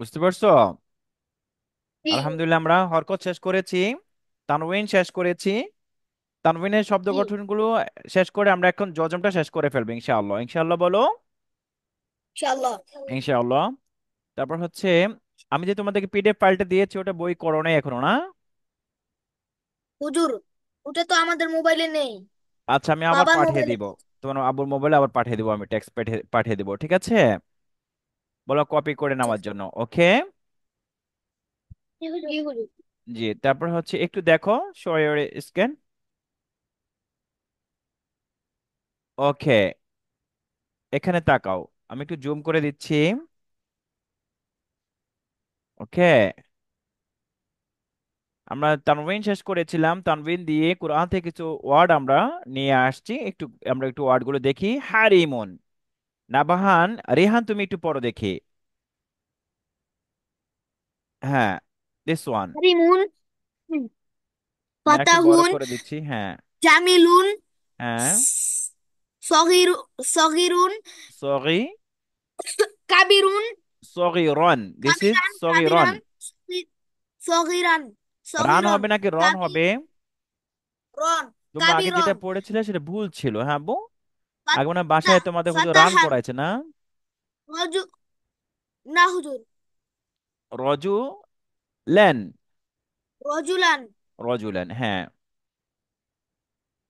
বুঝতে পারছো? জি। আলহামদুলিল্লাহ, আমরা হরকত শেষ করেছি, তানউইন শেষ করেছি। তানউইনের শব্দ জি। গঠনগুলো শেষ করে আমরা এখন জজমটা শেষ করে ফেলবো ইনশাআল্লাহ। ইনশাআল্লাহ বলো। ইনশাআল্লাহ। ইনশাআল্লাহ। তারপর হচ্ছে, আমি যে তোমাদেরকে পিডিএফ ফাইলটা দিয়েছি ওটা বই করো নাই এখনো না? হুজুর, ওটা তো আমাদের মোবাইলে নেই। আচ্ছা, আমি আবার বাবার পাঠিয়ে মোবাইলে। দিব। তোমার আব্বুর মোবাইলে আবার পাঠিয়ে দিব, আমি টেক্সট পাঠিয়ে পাঠিয়ে দিব, ঠিক আছে? বলো কপি করে নেওয়ার জন্য, ওকে? জি হুজুর, জি হুজুর। জি, তারপর হচ্ছে একটু দেখো, শো ইওর স্ক্যান। ওকে, এখানে তাকাও। আমি একটু জুম করে দিচ্ছি। ওকে, আমরা তানভিন শেষ করেছিলাম, তানভিন দিয়ে কোরআন থেকে কিছু ওয়ার্ড আমরা নিয়ে আসছি। আমরা একটু ওয়ার্ড গুলো দেখি। হারিমুন, নাবাহান, রেহান তুমি একটু পড়ো দেখি। হ্যাঁ, দিস ওয়ান। রিমুন। আমি একটু বড় ফাতাহুন। করে দিচ্ছি, হ্যাঁ। জামিলুন। হ্যাঁ, সগির সগিরুন। সগি, কাবিরুন। সগিরন, this is কাবিরান সগিরন। কাবিরান। সগিরান রান সগিরন। হবে নাকি রন কাবি হবে? রন। তোমরা আগে কাবিরন। যেটা পড়েছিলে সেটা ভুল ছিল, হ্যাঁ বউ। আগে মনে হয় ফাতা বাসায় তোমাদের হুজুর রান ফাতাহান। পড়াইছে না? রজু। না হুজুর। রজু লেন, রজুলান। রজুলেন, হ্যাঁ।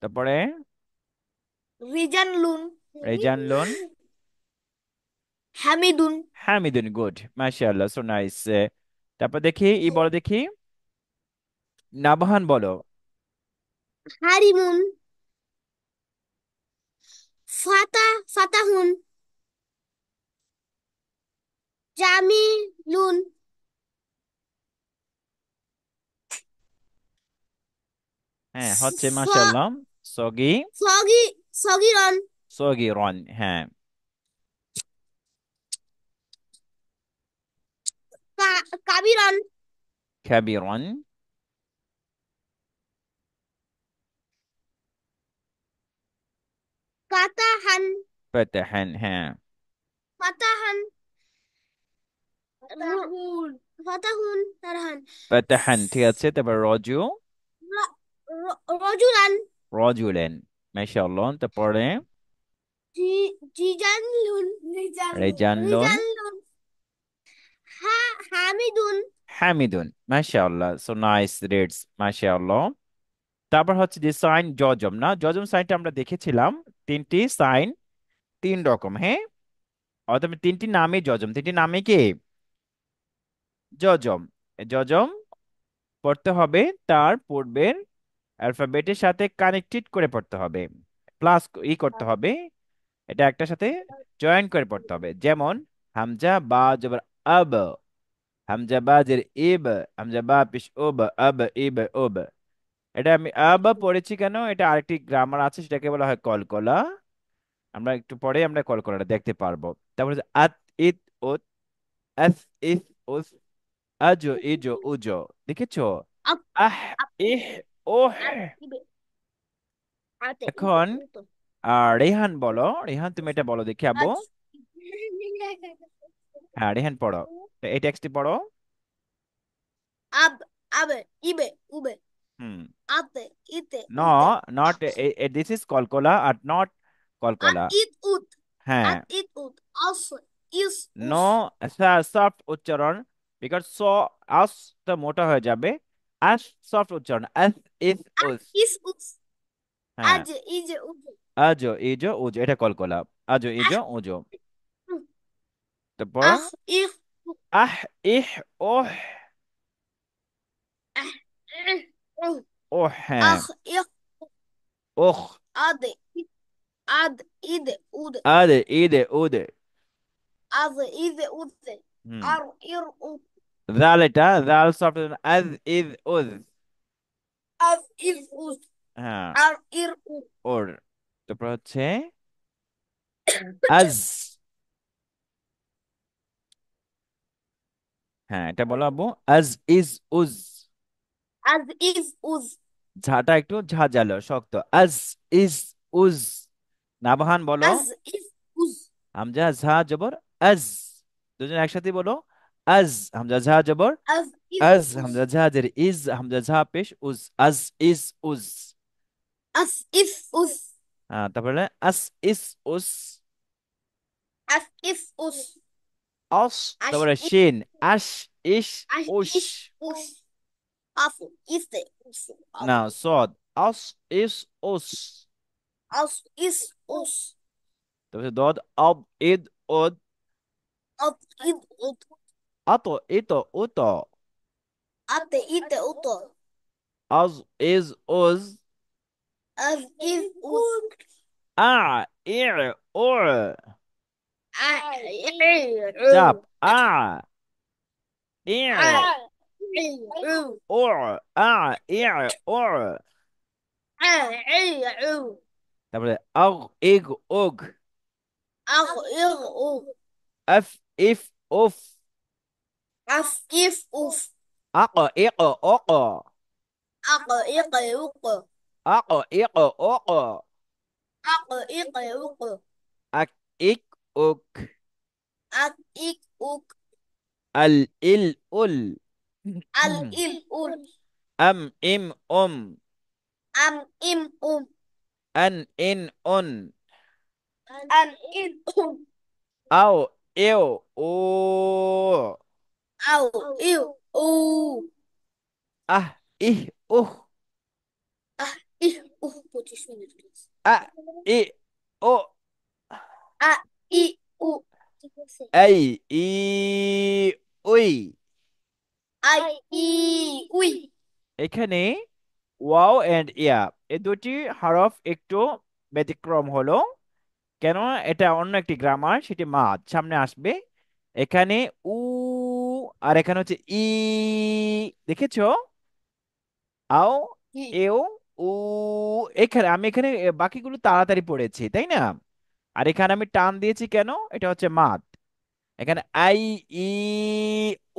তারপরে রিজানলুন। রেজানলুন, হামিদুন। হামিদুন, গুড, মাশাআল্লাহ, সো নাইস। তারপর দেখি বলো দেখি, নাবহান বলো। হারিমুন। ফাতাহুন। জামিলুন। হ্যাঁ, হচ্ছে, স মাশাআল্লাহ। সগি, সগি সগিরন। সগিরন, হ্যাঁ। কাবিরন। খাবিরন, কাতাহান। ফাতাহান, হ্যাঁ। ফাতাহান। ফাতাহুন। ফাতাহুন তারহান। ফাতাহান, ঠিক আছে। তারপর রজু, রজুলান। রজুলেন, মাশাআল্লাহ। তারপরে জিজানলুন। রিজানলুন রেজানলুন, রিজানলুন। হামিদুন। হামিদুন, মাশাআল্লাহ, সো নাইস, রেডস, মাশাআল্লাহ। তারপর হচ্ছে যে সাইন জজম, না জজম সাইনটা আমরা দেখেছিলাম। তিনটি সাইন, তিন রকম, হ্যাঁ। অর্থাৎ তিনটি নামই জজম, তিনটি নামে কি জজম। জজম পড়তে হবে তার পূর্বের অ্যালফাবেটের সাথে কানেক্টেড করে পড়তে হবে, প্লাস করতে হবে, এটা একটার সাথে জয়েন করে পড়তে হবে। যেমন হামজা বা জবর আব, হামজা বা জের ইব, হামজা বা পিশ উব, আব ইব উব। এটা আমি আব পড়েছি কেন, এটা আরেকটি গ্রামার আছে, সেটাকে বলা হয় কলকলা। আমরা একটু পরে আমরা কলকলাটা দেখতে পারবো। তারপরে হচ্ছে আত, ইত, উত, আস, ইস, উস, আজো, ইজো, উজো। দেখেছো? আপ আহ, আপ ইহ, ওহ। আর ইবে আতে ইতে এখন উতো। রেহান বলো। রেহান তুমি এটা বলো দেখি আব্বু। আজ। হ্যাঁ, রেহান পড়ো। তো এই টেক্সটটি পড়ো। আব আবে ইবে উবে। হুম। আতে ইতে নো, উতে। নট, দিস ইজ কলকলা আর নট আত কলকলা। ইত উত। হ্যাঁ, আত ইত উত। আস ইস নো, উস। সফট উচ্চারণ, বিকজ আস তো মোটা হয়ে যাবে। আস, সফট উচ্চারণ, আস, ইস, আত উস। ইস উস। হ্যাঁ, আজ ইজে উজে। আজো, ইজো, উজো, এটা কলকলা। আজো, আহ ইজো, উজো। তারপর আহ ইহ। আহ, ইহ, ওহ। আহ ইহ, উহ। ও হ্যাঁ, আহ ইহ। ওহ। আদে আদ ইদে উদে। আদে, ইদে, উদে। আজ ইদে উদে। হুম। আর ইর উদ। জাল, এটা জাল সফট, আজ, ইজ, উজ। আজ ইজ উদ। হ্যাঁ, আর ইর উদ। ওর। তারপর হচ্ছে আজ। হ্যাঁ, এটা বলো আব্বু। আজ, ইজ, উজ। আজ ইজ উজ। ঝাটা একটু ঝাঁঝালো, শক্ত। আজ, ইজ, উজ। নাবহান বলো। আজ ইজ উজ। হামজা ঝা জবর আজ। দুজন একসাথে বলো। আজ হামজা ঝা জবর Az is আজ us. হামজা ঝা জের ইজ হামজা ঝা পেশ উজ আজ is uz. As is us. তারপরে আস ইস উস। As is us. অস As তারপরে is শিন আশ ইস as us. is us. As is the us. না সদ আস ইস উস। As is us. তারপরে দদ আব ইদ উদ। At is ut. আত ইত উত। Ate ite uto. আজ is uz. As is us. আ ই উ। চাপ আ ই উ আ ই উ। তারপরে আগ ইগ উগ। আফ ইফ উফ। As if us. আক ইক উক। Ako ike uko. আক ইক উক। Ako ike uko. আক ইক উক। At ik uk. Al ill ul. Al il ul. আম ইম উম। Am im আন ইন উন। An in আও এও ও। Au iu u. আহ ইহ উহ। Ah ih 25 minutos. A E O. A i u. এই E we. Ai i ui. এখানে wow and ইয়া এই দুটি হরফ একটু ব্যতিক্রম হলো। কেন? এটা অন্য একটি গ্রামার, সেটি মাদ সামনে আসবে। এখানে উ আর এখানে হচ্ছে ই। দেখেছো? আও I. এও উ। এখানে বাকিগুলো তাড়াতাড়ি পড়েছি তাই না? আর এখানে আমি টান দিয়েছি কেন? এটা হচ্ছে মাদ। এখানে আই ই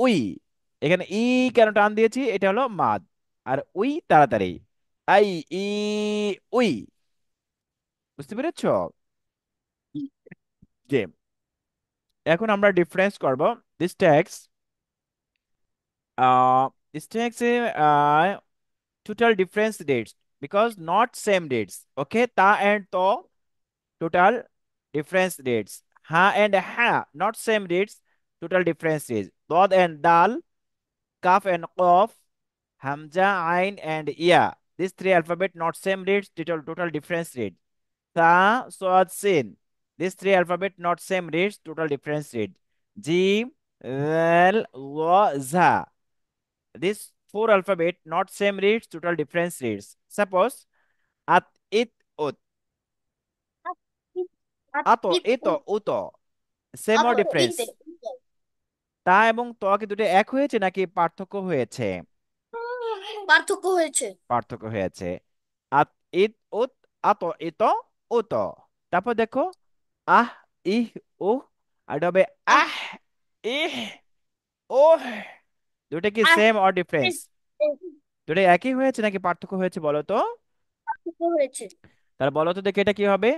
উই। এখানে ই কেন টান দিয়েছি? এটা হলো মাদ। আর উই তাড়াতাড়ি। আই ই উই। বুঝতে পেরেছো? যে এখন আমরা ডিফারেন্স করব। This tax this takes a total difference dates because not same dates. Okay, ta and to total difference dates. Ha and ha not same dates, total difference dates. Dod and dal, kaf and qaf, hamza, ain and ya. These three alphabet not same dates, total difference rate. Sa, swad, sin. These three alphabet not same dates, total difference rate. Jim, zal, wa, za. These four alphabet not same reads, total difference reads. Suppose at it ut, At ato it ito u. uto, same or Ato difference? ite. তা এবং ত কি দুটো এক হয়েছে নাকি পার্থক্য হয়েছে? পার্থক্য হয়েছে। পার্থক্য হয়েছে। আত ইত উত আতো ইত উত। তারপর দেখো আহ ইহ উহ আর এটা হবে আহ আহ ইহ ওহ। দুটো কি আহ সেম অর ডিফারেন্স? ইস, ইস। দুটো একই হয়েছে নাকি পার্থক্য হয়েছে বলো তো? পার্থক্য হয়েছে। তাহলে বলো তো দেখে এটা কি হবে?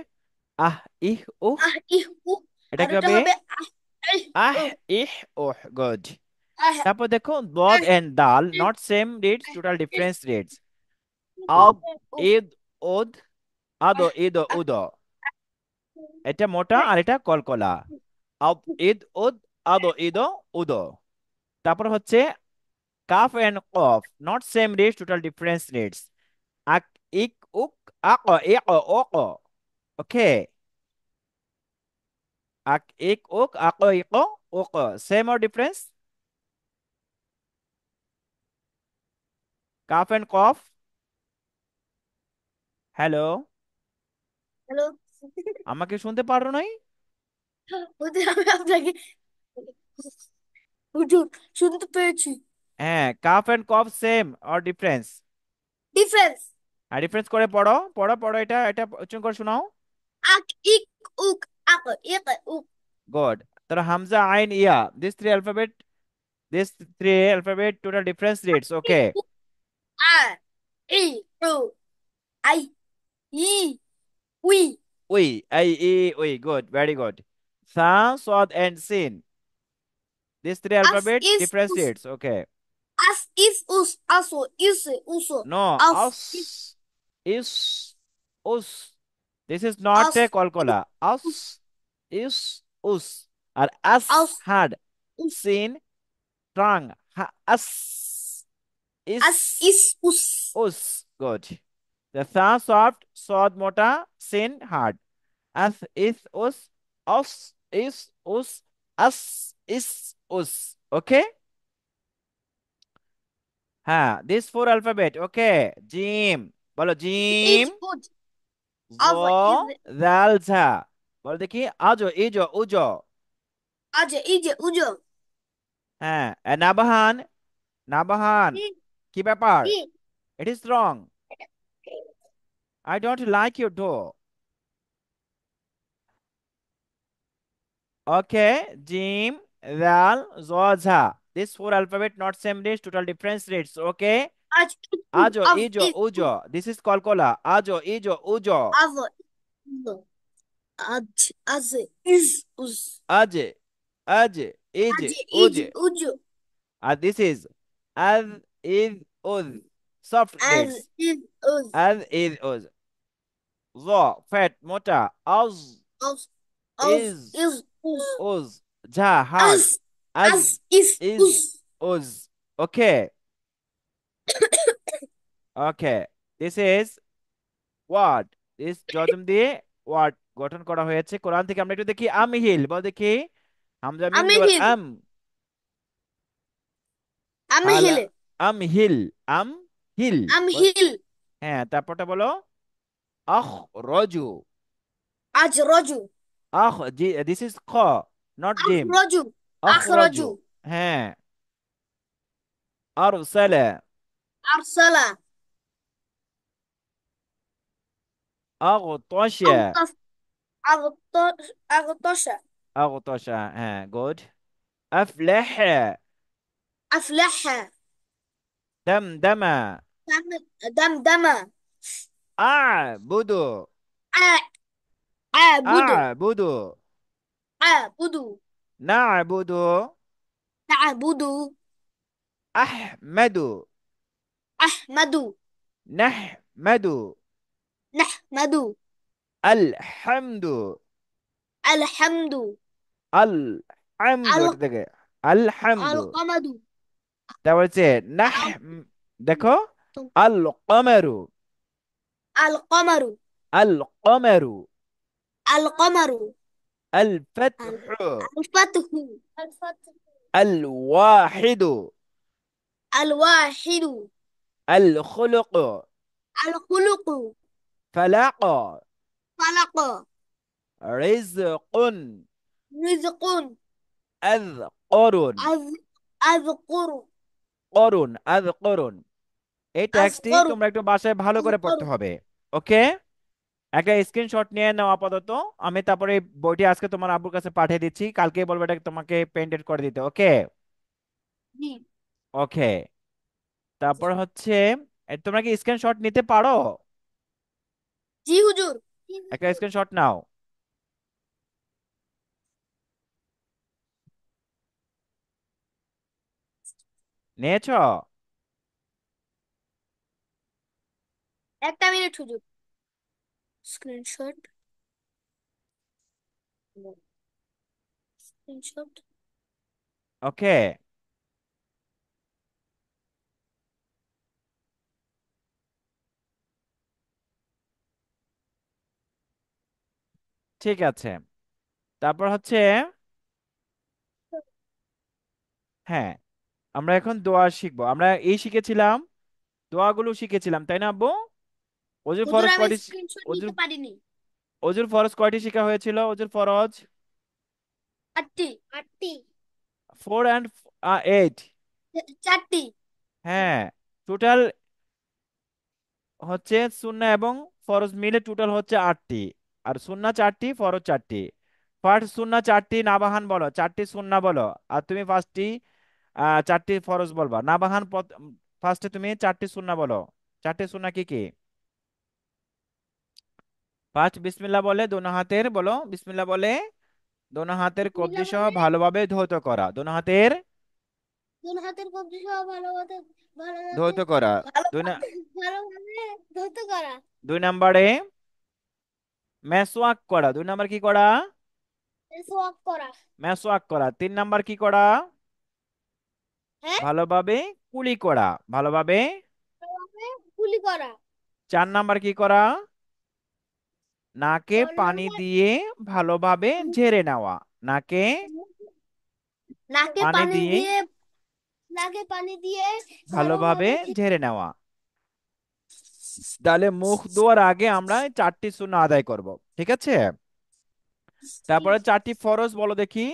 আহ ইহ উহ। আহ ইহ উ। এটা আর কি এটা হবে? হবে আহ ইহ আহ উ। ইহ ওহ গুড। আহ তারপর দেখো দদ আহ এন্ড দাল ইহ নট সেম রেটস, আহ টোটাল ইহ ডিফারেন্স রেটস। আব উ। ইদ ওদ আদো আহ ইদ আহ উদ। এটা মোটা আহ আর এটা কলকলা। আব ইদ উদ আদো ইদ উদ। তারপর হচ্ছে কাফ এন্ড কফ not same rates, total difference rates. আক ইক উক আক ইক ওক। Okay, ak ik uk ako iko uk, same or difference? Cough and cough. Hello, hello. আমাকে শুনতে পারো নাই? বলতে আমি আপনাকে হুজুর শুনতে পেয়েছি। হ্যাঁ, কাফ এন্ড কফ সেম অর ডিফারেন্স? ডিফারেন্স। আর ডিফারেন্স করে পড়ো পড়ো পড়ো, এটা এটা উচ্চারণ করে শোনাও। আক ইক উক আক ইক উক। গুড। তাহলে হামজা আইন ইয়া, this three alphabet total difference rates. Okay, আ ই উ আই ই উই। উই আই ই উই, গুড, ভেরি গুড। সা সদ এন্ড সিন, These three As alphabet is different us. states. Okay. As is us. Also is also. No, As is us is us. This is not a as is kolkola. us. Us is us. Or us As had us. seen tongue. Us As is is us. us. Good. The sa soft, sod mota, sin hard. As is us is us. Okay? হ্যাঁ, this four alphabet. Okay. Gym বলো gym Is good. জ As is জাল ঝা বলো দেখি আজো ইজো উজো Aje ije ujo. হ্যাঁ নাবাহান নাবাহান Di কি ব্যাপার di. it is wrong I don't like your door okay gym জাল জ ঝা this four alphabet not same reads total different reads okay As is good. ajo As ijo is ujo good. this is kolkola ajo ijo ujo As is as is us. aje aje ije Aje ije uje ujo. this is as is uz soft As dates is us. as is uz zo fat mota az As is is us. uz ja hard As as as is is us. uz okay okay this is what this জজম দিয়ে what গঠন করা হয়েছে কোরআন থেকে আমরা একটু দেখি আমহিল বল দেখি হামজা মিম জবর Amihil. আম হালা Amihil. আমহিল আমহিল বল Amhil. হ্যাঁ তারপরটা বলো আখ রজু Ajroju. আখ দিস ইজ খ নট জিম Akhroju. আখ রজু Akhroju. হ্যাঁ আরসালা Arsala. আগতাশা Agtos. Agtosha. আগতাশা হ্যাঁ গুড আফলাহা Aflaha. দামদামা Damdama. আ'বুদু Abudu. আ'বুদু Abudu. না'বুদু Na'budu. আহমাদু Ahmadu. নাহমাদু Nahmadu. আলহামদু Alhamdu. আলহামদু Al এটা থেকে আলহামদু Alqamadu. তারপর হচ্ছে নাহ Al দেখো আল কমারু Alqamaru. আল কমারু Alqamaru. আল Al ফাতহু Al-Fathu. Al-Fathu. আল ওয়াহিদু Al-Wahidu. আল খুলুক Al-Khuluqu. ফালাক Falaqa. রিজকুন Rizqun. আযকরুন Azquru. আযকরুন এই টেক্সটটি Azquru. তোমরা একটু বাসায় ভালো করে পড়তে Azquru. হবে ওকে একটা স্ক্রিনশট নিয়ে নাও আপাতত আমি তারপরে এই বইটি আজকে তোমার আব্বুর কাছে পাঠিয়ে দিচ্ছি কালকে বলবো এটা তোমাকে পেন্টেড করে দিতে ওকে জি ওকে তারপর হচ্ছে তোমরা কি স্ক্রিনশট নিতে পারো জি হুজুর। একটা স্ক্রিনশট নাও নিয়েছো একটা মিনিট হুজুর। স্ক্রিনশট। স্ক্রিনশট। ওকে ঠিক আছে তারপর হচ্ছে হ্যাঁ আমরা এখন দোয়া শিখবো আমরা এই শিখেছিলাম দোয়াগুলো শিখেছিলাম তাই না আব্বু অজুর হুজুর ফরজ আমি কয়টি স্ক্রিনশট অজুর নিতে পারিনি। অজুর ফরজ কয়টি শিখা হয়েছিল অজুর ফরজ আটটি। আটটি। 4 and 8 চারটি। হ্যাঁ টোটাল হচ্ছে সুন্নাহ এবং ফরজ মিলে টোটাল হচ্ছে 8টি আর সুন্নাহ 4টি ফরজ 4টি ফার্স্ট সুন্নাহ 4টি নাবাহান বলো 4টি সুন্নাহ বলো আর তুমি ফার্স্টটি 4টি ফরজ বলবা নাবাহান ফার্স্টে তুমি 4টি সুন্নাহ বলো 4টি সুন্নাহ কি কি ফার্স্ট বিসমিল্লাহ বলে দোনো হাতের বলো বিসমিল্লাহ বলে দোনো হাতের কবজি নিলাম সহ মানে ভালোভাবে ধৌত করা, দোনো হাতের দুই হাতের কবজি সহ ভালোভাবে ভালোভাবে ধৌত করা। দুই না ভালোভাবে ভালোভাবে ধৌত করা। 2 নম্বরে মেসওয়াক করা। 2 নম্বর কি করা? সোয়াক করা। মেসওয়াক করা। 3 নম্বর কি করা? হ্যাঁ, ভালোভাবে কুলি করা, ভালোভাবে। ভালোভাবে কুলি করা। 4 নম্বর কি করা? নাকে চার পানি নাম্বার দিয়ে ভালোভাবে ঝেড়ে নেওয়া, নাকে নাকে পানি পানি দিয়ে দিয়ে নাকে পানি দিয়ে ভালোভাবে ভালোভাবে ঝেড়ে নেওয়া। তাহলে মুখ ধোয়ার আগে আমরা এই 4টি সুন্নাহ আদায় করব, ঠিক আছে? তারপরে 4টি ফরজ বলো দেখি।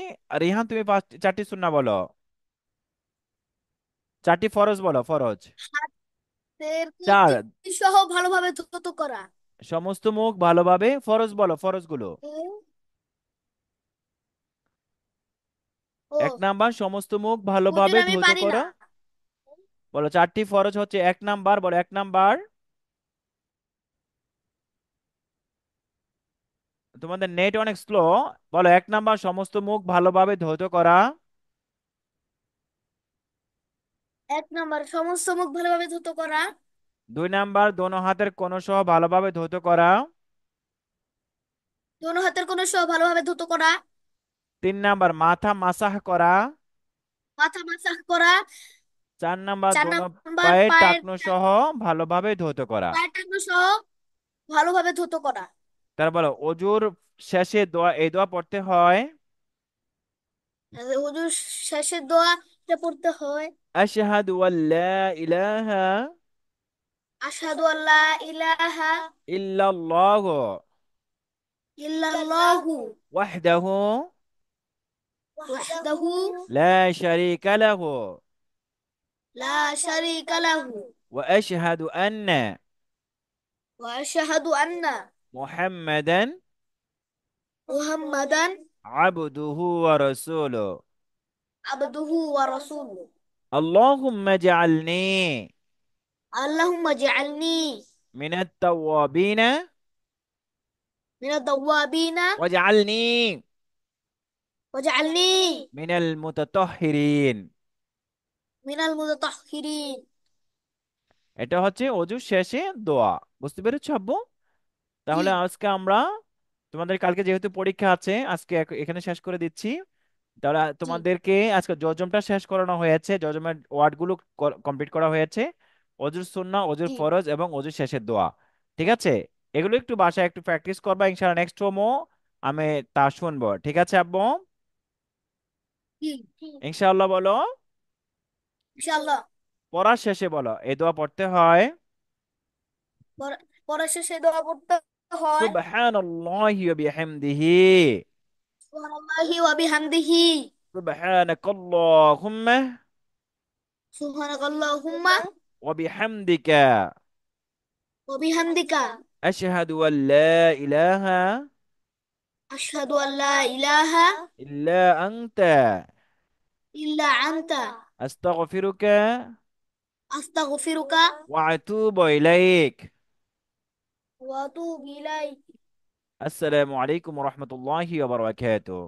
রিহান তুমি 4টি সুন্নাহ বলো। 4টি ফরজ বলো, ফরজ। হাতের চার। কবজি সহ ভালোভাবে ধৌত করা। সমস্ত মুখ ভালোভাবে, ফরজ বলো ফরজগুলো। হুম, এক ও নাম্বার সমস্ত মুখ ওদের ভালোভাবে আমি ধৌত পারি না। করো। বলো 4টি ফরজ হচ্ছে 1 নাম্বার, বলো 1 নাম্বার। তোমাদের নেট অনেক স্লো। বলো 1 নাম্বার সমস্ত মুখ ভালোভাবে ধৌত করা। 1 নাম্বার সমস্ত মুখ ভালোভাবে ধৌত করা। 2 নাম্বার দোনো হাতের কোণ সহ ভালোভাবে ধৌত করা। দোনো হাতের কোণ সহ ভালোভাবে ধৌত করা। 3 নাম্বার মাথা মাসাহ করা। মাথা মাসাজ করা। 4 নাম্বার চার দোনো নাম্বার পায়ের পায়ের টাকনু সহ ভালোভাবে ধৌত করা। পায়ের টাকনু সহ ভালোভাবে ধৌত করা। তার বলো অজুর শেষে দোয়া, এই দোয়া পড়তে হয়। হুজুর শেষের দোয়া এটা পড়তে হয়। আশহাদু আল্লা ইলাহা আশহাদু আল্লা ইলাহা ইল্লাল্লাহু ইল্লাল্লাহু ওয়াহদাহু ওয়াহদাহু লা শারীকা লাহু লা শারীকা লাহু ওয়া আশহাদু আন্না ওয়া আশহাদু আন্না মুহাম্মাদান মুহাম্মাদান আবদুহু ওয়া রাসূলুহু। আবদুহু ওয়া রাসূলুহু। আল্লাহুম্মা ইজআলনি আল্লাহুম্মা জাআলনি মিনাত তাওয়াবিনা মিনাত তাওয়াবিনা ওয়াজআলনি ওয়াজআলনি মিনাল মুতাতাহহিরিন। মিনাল মুতাতাহহিরিন। এটা হচ্ছে অজু শেষে দোয়া। বুঝতে পেরেছো আব্বু? জি তাহলে আজকে আমরা, তোমাদের কালকে যেহেতু পরীক্ষা আছে, আজকে এখানে শেষ করে দিচ্ছি। তাহলে জি তোমাদেরকে আজকে জজমটা শেষ করানো হয়েছে, জজমের ওয়ার্ডগুলো কমপ্লিট করা হয়েছে। অজুর সুন্নাহ, অজুর জি ফরজ এবং অজুর শেষের দোয়া, ঠিক আছে? এগুলো একটু বাসায় একটু প্র্যাকটিস করবা, ইনশাআল্লাহ নেক্সট হোমও আমি তা শুনবো, ঠিক আছে আব্বু? জি ইনশাআল্লাহ বলো। ইনশাআল্লাহ। পড়ার শেষে বলো এই দোয়া পড়তে হয়। পড়া শেষে দোয়া পড়তে হয়। সুবহানাল্লাহি ওয়া বিহামদিহি সুবহানাল্লাহি ওয়া বিহামদিহি সুবহানাকাল্লাহুম্মা সুবহানাকাল্লাহুম্মা ওয়া বিহামদিকা ওয়া বিহামদিকা আশহাদু আল লা ইলাহা আশহাদু আল্লা ইলাহা ইল্লা আনতা ইল্লা আনতা আস্তাগফিরুকা আস্তাগফিরুকা ওয়া আতুবু ইলাইক। ওয়া আতুবু ইলাইক। আসসালামু আলাইকুম ওয়া রাহমাতুল্লাহি ওয়া বারাকাতুহু।